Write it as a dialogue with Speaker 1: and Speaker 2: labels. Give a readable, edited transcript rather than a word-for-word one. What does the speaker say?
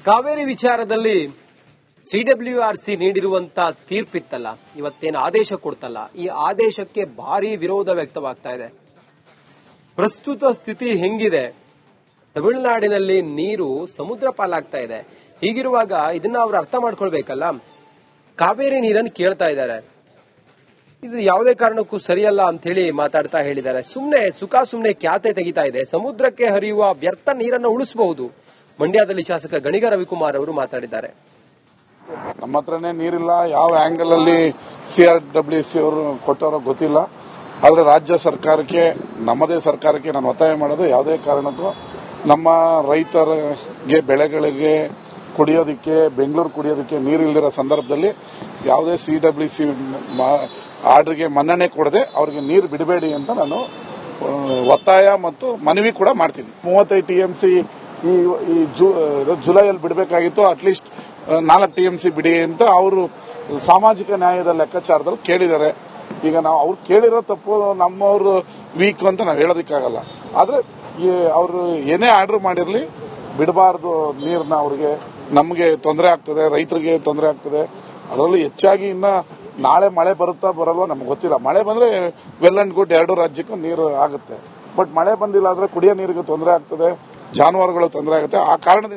Speaker 1: ಕಾವೇರಿ ವಿಚಾರದಲ್ಲಿ ಸಿಡಬ್ಲ್ಯೂಆರ್ಸಿ ನೀಡಿರುವಂತಹ ತೀರ್ಪಿತ್ತಲ್ಲ, ಇವತ್ತೇನು ಆದೇಶ ಕೊಡ್ತಲ್ಲ, ಈ ಆದೇಶಕ್ಕೆ ಭಾರಿ ವಿರೋಧ ವ್ಯಕ್ತವಾಗ್ತಾ ಇದೆ. ಪ್ರಸ್ತುತ ಸ್ಥಿತಿ ಹೆಂಗಿದೆ? ತಮಿಳುನಾಡಿನಲ್ಲಿ ನೀರು ಸಮುದ್ರ ಪಾಲಾಗ್ತಾ ಇದೆ. ಹೀಗಿರುವಾಗ ಇದನ್ನ ಅವರು ಅರ್ಥ ಮಾಡ್ಕೊಳ್ಬೇಕಲ್ಲ. ಕಾವೇರಿ ನೀರನ್ನು ಕೇಳ್ತಾ ಇದ್ದಾರೆ. ಇದು ಯಾವುದೇ ಕಾರಣಕ್ಕೂ ಸರಿಯಲ್ಲ ಅಂತ ಹೇಳಿ ಮಾತಾಡ್ತಾ ಹೇಳಿದ್ದಾರೆ. ಸುಮ್ನೆ ಖ್ಯಾತೆ ತೆಗಿತಾ ಇದೆ. ಸಮುದ್ರಕ್ಕೆ ಹರಿಯುವ ವ್ಯರ್ಥ ನೀರನ್ನು ಉಳಿಸಬಹುದು. ಮಂಡ್ಯದಲ್ಲಿ ಶಾಸಕ ಗಣಿಗ ರವಿಕುಮಾರ್ ಅವರು ಮಾತಾಡಿದ್ದಾರೆ.
Speaker 2: ನಮ್ಮ ಹತ್ರನೇ ನೀರಿಲ್ಲ. ಯಾವ ಆಂಗಲ್ ಅಲ್ಲಿ CRWC ಅವರು ಕೊಟ್ಟರೋ ಗೊತ್ತಿಲ್ಲ. ಆದ್ರೆ ರಾಜ್ಯ ಸರ್ಕಾರಕ್ಕೆ, ನಮ್ಮದೇ ಸರ್ಕಾರಕ್ಕೆ ನಾನು ಒತ್ತಾಯ ಮಾಡೋದು, ಯಾವುದೇ ಕಾರಣಕ್ಕೂ ನಮ್ಮ ರೈತರಿಗೆ, ಬೆಳೆಗಳಿಗೆ ಕುಡಿಯೋದಕ್ಕೆ, ಬೆಂಗಳೂರು ಕುಡಿಯೋದಕ್ಕೆ ನೀರಿಲ್ದಿರೋ ಸಂದರ್ಭದಲ್ಲಿ ಯಾವುದೇ CWC ಆರ್ಡರ್ಗೆ ಮನ್ನಣೆ ಕೊಡದೆ ಅವ್ರಿಗೆ ನೀರು ಬಿಡಬೇಡಿ ಅಂತ ನಾನು ಒತ್ತಾಯ ಮತ್ತು ಮನವಿ ಕೂಡ ಮಾಡ್ತೀನಿ. 35 TMC ಈ ಜುಲೈಯಲ್ಲಿ ಬಿಡಬೇಕಾಗಿತ್ತು. ಅಟ್ಲೀಸ್ಟ್ 4 TMC ಬಿಡಿ ಅಂತ ಅವರು ಸಾಮಾಜಿಕ ನ್ಯಾಯದ ಲೆಕ್ಕಾಚಾರದಲ್ಲಿ ಕೇಳಿದ್ದಾರೆ. ಈಗ ನಾವು ಅವ್ರು ಕೇಳಿರೋ ತಪ್ಪು, ನಮ್ಮವ್ರು ವೀಕ್ ಅಂತ ನಾವು ಹೇಳೋದಕ್ಕಾಗಲ್ಲ. ಆದ್ರೆ ಅವರು ಏನೇ ಆರ್ಡರ್ ಮಾಡಿರಲಿ, ಬಿಡಬಾರ್ದು ನೀರನ್ನ. ಅವ್ರಿಗೆ, ನಮಗೆ ತೊಂದರೆ ಆಗ್ತದೆ, ರೈತರಿಗೆ ತೊಂದರೆ ಆಗ್ತದೆ. ಅದರಲ್ಲೂ ಹೆಚ್ಚಾಗಿ ಇನ್ನ ನಾಳೆ ಮಳೆ ಬರುತ್ತಾ ಬರಲ್ವಾ ನಮ್ಗೆ ಗೊತ್ತಿಲ್ಲ. ಮಳೆ ಬಂದ್ರೆ ವೆಲ್ ಅಂಡ್ ಗುಡ್, ಎರಡು ರಾಜ್ಯಕ್ಕೂ ನೀರು ಆಗುತ್ತೆ. ಬಟ್ ಮಳೆ ಬಂದಿಲ್ಲ ಅಂದ್ರೆ ಕುಡಿಯೋ ನೀರಿಗೆ ತೊಂದರೆ ಆಗ್ತದೆ, ಜಾನುವಾರುಗಳು ತೊಂದರೆ ಆಗುತ್ತೆ. ಆ ಕಾರಣದಿಂದ